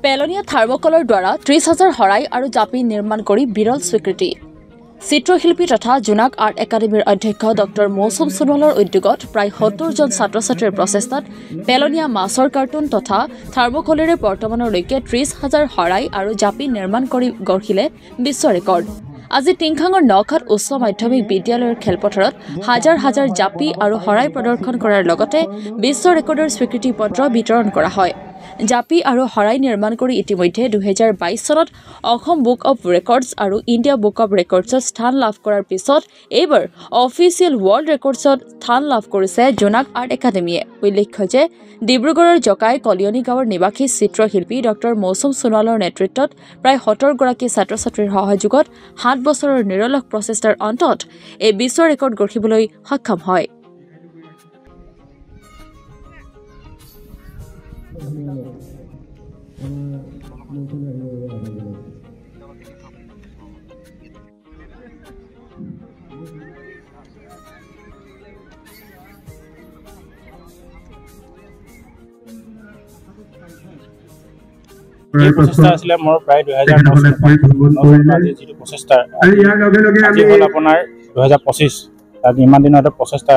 পেলনীয়া থাৰ্মকলৰ দ্বাৰা ৩০,০০০ শৰাই আৰু জাপি নিৰ্মাণ কৰি বিৰল স্বীকৃতি। চিত্ৰশিল্পী তথা জোনাক আৰ্ট একাডেমীৰ অধ্যক্ষ ডক্টৰ মৌচুম সোণোৱালৰ উদ্যোগত প্ৰায় ৭০জন ছাত্ৰ-ছাত্ৰীৰ প্ৰচেষ্টাত পেলনীয়া মাছৰ কাৰ্টুন তথা থাৰ্মকলেৰে বৰ্তমানলৈকে ৩০,০০০ শৰাই আৰু জাপি নিৰ্মাণ কৰি গঢ়িলে বিশ্ব ৰেকৰ্ড। আজি টিংখাঙৰ নখাট উচ্চ মাধ্যমিক বিদ্যালয়ৰ খেলপথাৰত হাজাৰ হাজাৰ জাপি আৰু শৰাই প্ৰদৰ্শন কৰাৰ লগতে বিশ্ব ৰেকৰ্ডৰ স্বীকৃতি পত্ৰ বিতৰণ কৰা হয়। জাপি আৰু শৰাই নিৰ্মাণ কৰি ইতিমধ্যে ২০২২ চনত অসম বুক অৱ ৰেকৰ্ডছ আৰু ইণ্ডিয়া বুক অৱ ৰেকৰ্ডছত স্থান লাভ কৰাৰ পিছত এইবাৰ অফিচিয়েল ৱৰ্ল্ড ৰেকৰ্ডছত স্থান লাভ কৰিছে জোনাক আৰ্ট একাডেমীয়ে। উল্লেখ্য যে ডিব্ৰুগড়ৰ জকাই কলিয়নী গাঁৱৰ নিবাসী চিত্ৰশিল্পী ডক্টৰ মৌচুম সোণোৱালৰ নেতৃত্বত প্ৰায় ৭০গৰাকী ছাত্ৰ-ছাত্ৰীৰ সহযোগত ৭ বছৰৰ নিৰলস প্ৰচেষ্টাৰ অন্তত এই বিশ্ব ৰেকৰ্ড গঢ়িবলৈ সক্ষম হয়। প্ৰচেষ্টা আছিলে মোৰ প্ৰায় ২০০৯ যিটো প্ৰচেষ্টা আজি হ'ল আপোনাৰ ২০২৫ তাত ইমান দিনৰ এটা প্ৰচেষ্টা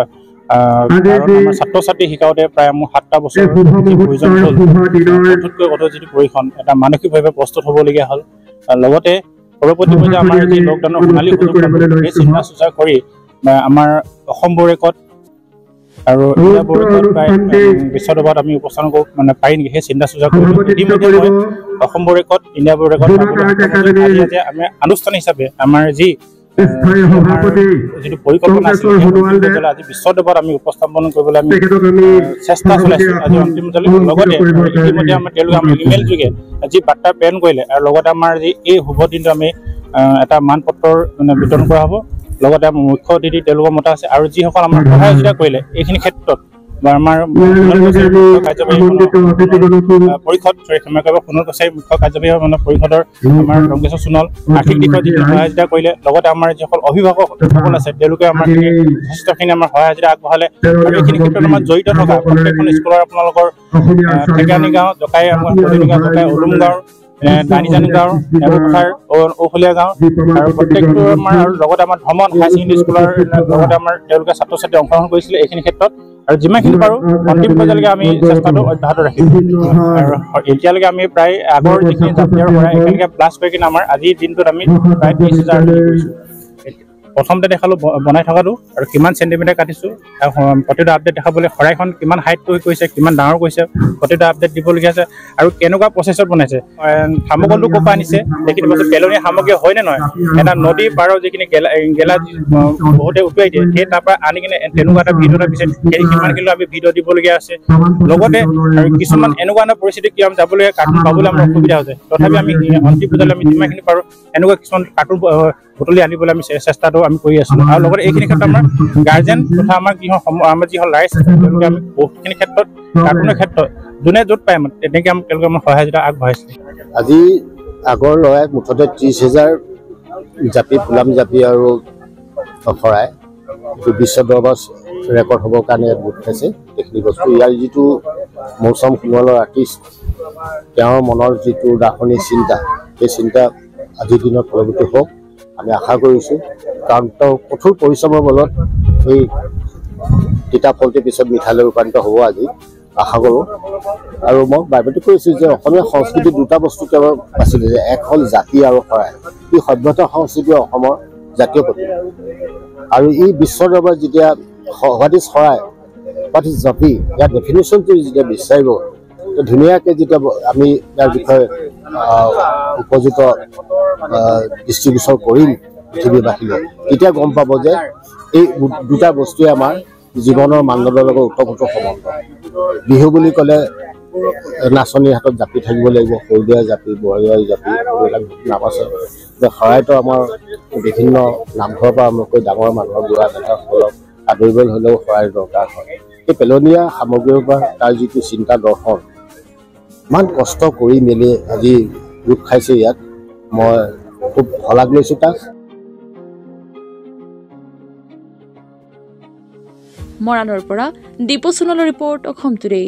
আমাৰ ছাত্ৰ-ছাত্ৰী শিকাওঁতে প্ৰায় মোৰ ৭টা বছৰ প্ৰয়োজন হ'ল। অধিকতকৈ অধিক যিটো প্ৰশিক্ষণ এটা মানসিকভাৱে প্ৰস্তুত হ'বলগীয়া হ'ল। লগতে পৰৱৰ্তী পৰ্যায়ত আমাৰ যি লকডাউনৰ সোণালী সুযোগ সেই চিন্তা চৰ্চা কৰি আমাৰ অসম ৰেকৰ্ড আৰু ইণ্ডিয়া ৰেকৰ্ড প্ৰায় বিশ্ব দৰবাৰত আমি উপস্থাপন কৰিব পাৰিম নেকি সেই চিন্তা চৰ্চা কৰিলোঁ। ইতিমধ্যে মই অসম ৰেকৰ্ড ইণ্ডিয়া ৰেকৰ্ড আজি আমি আনুষ্ঠানিক হিচাপে আমাৰ যিটো পৰিকল্পনা আছিল আজি বিশ্ব দৰবাৰত আমি উপস্থাপন কৰিবলৈ আমি চেষ্টা চলাইছোঁ। আজি অন্তিম লগতে ইতিমধ্যে আমাৰ তেওঁলোকে আমাৰ ইমেইল যোগে যি বাৰ্তা প্ৰেৰণ কৰিলে আৰু লগতে আমাৰ যি এই শুভ দিনটো আমি এটা মানপত্ৰ বিতৰণ কৰা হ'ব। লগতে আমাৰ মুখ্য অতিথি তেওঁলোকৰ মতা আছে আৰু যিসকল আমাৰ সহায় সহযোগিতা কৰিলে এইখিনি ক্ষেত্ৰত বা আমাৰ পৰিষদ সোণোৱাল কছাৰী মুখ্য কাৰ্যবাহী পৰিষদৰ আমাৰ ৰমেশ্বৰ সোণোৱাল আৰ্থিক দিশত যিখিনি সহায় সহযোগিতা কৰিলে লগতে আমাৰ যিসকল অভিভাৱকসকল আছে তেওঁলোকে আমাৰ যথেষ্টখিনি আমাৰ সহায় সহযোগিতা আগবঢ়ালে আৰু এইখিনি ক্ষেত্ৰত আমাৰ জড়িত থকা প্ৰত্যেকখন স্কুলৰ আপোনালোকৰ ঠেকানী গাঁও জকাই উলুম গাঁৱৰ দানিজানি গাঁৱৰ নেবুপথাৰ ঔফলীয়া গাঁও আৰু প্ৰত্যেকটো আমাৰ আৰু লগতে আমাৰ ভ্ৰমণ হাই ছেকেণ্ডেৰী স্কুলৰ লগতে আমাৰ তেওঁলোকে ছাত্ৰ-ছাত্ৰী অংশগ্ৰহণ কৰিছিলে এইখিনি ক্ষেত্ৰত আৰু যিমানখিনি পাৰোঁ অন্তিম পৰ্যায়লৈকে আমি চেষ্টাটো অব্যাহত ৰাখিম। আৰু এতিয়ালৈকে আমি প্ৰায় আগৰ যিখিনি জাপি আৰু শৰাই একেলগে প্লাছ কৰি কিনে আমাৰ আজিৰ দিনটোত আমি প্ৰায় ৩০,০০০ কৰিছোঁ। প্ৰথমতে দেখালোঁ বনাই থকাটো আৰু কিমান চেণ্টিমিটাৰ কাটিছোঁ প্ৰতিটো আপডেট দেখাবলৈ শৰাইখন কিমান হাইট কৰিছে কিমান ডাঙৰ কৰিছে প্ৰতিটো আপডেট দিবলগীয়া আছে আৰু কেনেকুৱা প্ৰচেছত বনাইছে থাৰ্মকলটো ক'ৰ পৰা আনিছে সেইখিনি বস্তু পেলনীয়া সামগ্ৰী হয় নে নহয় এটা নদীৰ পাৰৰ যিখিনি গেলা বহুতে উটুৱাই দিয়ে সেই তাৰ পৰা আনি কিনে তেনেকুৱা এটা ভিডিঅ' এটা পিছত সিমানখিনি আমি ভিডিঅ' দিবলগীয়া আছে। লগতে আৰু কিছুমান এনেকুৱা এটা পৰিস্থিতি কি আমি যাবলগীয়া কাৰ্টুন পাবলৈ আমাৰ অসুবিধা হৈছে তথাপি আমি অন্তিম পৰ্যায়লৈ আমি যিমানখিনি পাৰোঁ এনেকুৱা কিছুমান কাৰ্টুন বুটলি আনিবলৈ আমি চেষ্টাটো আমি কৰি আছোঁ। আৰু লগতে এইখিনি ক্ষেত্ৰত আমাৰ গাৰ্জেন তথা আমাৰ আমাৰ যিসকল ৰাইজ আছে তেওঁলোকে আমি বহুতখিনি ক্ষেত্ৰত কাৰ্টুনৰ ক্ষেত্ৰত যোনে য'ত পায় তেনেকৈ তেওঁলোকে আমাৰ সহায় সহযোগিতা আগবঢ়াইছে। আজি আগৰ ল'ৰাই মুঠতে ৩০,০০০ জাপি ফুলাম জাপি আৰু শৰাই বিশ্ব দৰবাৰ ৰেকৰ্ড হ'বৰ কাৰণে গোট খাইছে এইখিনি বস্তু। ইয়াৰ যিটো মৌচুম সোণোৱালৰ আৰ্টিষ্ট তেওঁৰ মনৰ যিটো দাৰ্শনিক চিন্তা সেই চিন্তা আজিৰ দিনত ফলৱৰ্তী হওক আমি আশা কৰিছোঁ। কাৰণ তেওঁ কঠোৰ পৰিশ্ৰমৰ বলত এই তিতা ফলটিৰ পিছত মিঠালৈ ৰূপান্তৰিত হ'ব আজি আশা কৰোঁ। আৰু মই বাইবেলটো কৈছোঁ যে অসমীয়া সংস্কৃতিৰ দুটা বস্তু তেওঁ বাচিলে যে এক হ'ল জাতি আৰু শৰাই। এই সভ্যতা সংস্কৃতি অসমৰ জাতীয় প্ৰতীক আৰু এই বিশ্ব দৰবাৰত যেতিয়া হোৱাট ইজ শৰাই হোৱাট ইজ জাপি ইয়াৰ ডেফিনেশ্যনটো যেতিয়া বিচাৰিব ধুনীয়াকৈ যেতিয়া আমি ইয়াৰ বিষয়ে উপযুক্ত ডিষ্ট্ৰিবিউচন কৰিম পৃথিৱীবাসীলৈ তেতিয়া গম পাব যে এই দুটা বস্তুৱে আমাৰ জীৱনৰ মানদণ্ডৰ লগত ওতঃপ্ৰোত সম্বন্ধ। বিহু বুলি ক'লে নাচনীৰ হাতত জাপি থাকিব লাগিব সেউজীয়া জাপি বৰীয়া জাপি এইবিলাক নাম আছে। শৰাইটো আমাৰ বিভিন্ন নামঘৰৰ পৰা আৰম্ভ কৰি ডাঙৰ মানুহৰ বুঢ়া নেতাসকলক আদৰিবলৈ হ'লেও শৰাইৰ দৰকাৰ হয়। এই পেলনীয়া সামগ্ৰীৰ পৰা তাৰ যিটো চিন্তা দৰ্শন ইমান কষ্ট কৰি মেলি আজি গোট খাইছে ইয়াত মই খুব শলাগ লৈছোঁ তাক। মৰাণৰ পৰা দীপু সোণোৱালৰ ৰিপৰ্ট অসম টুডে।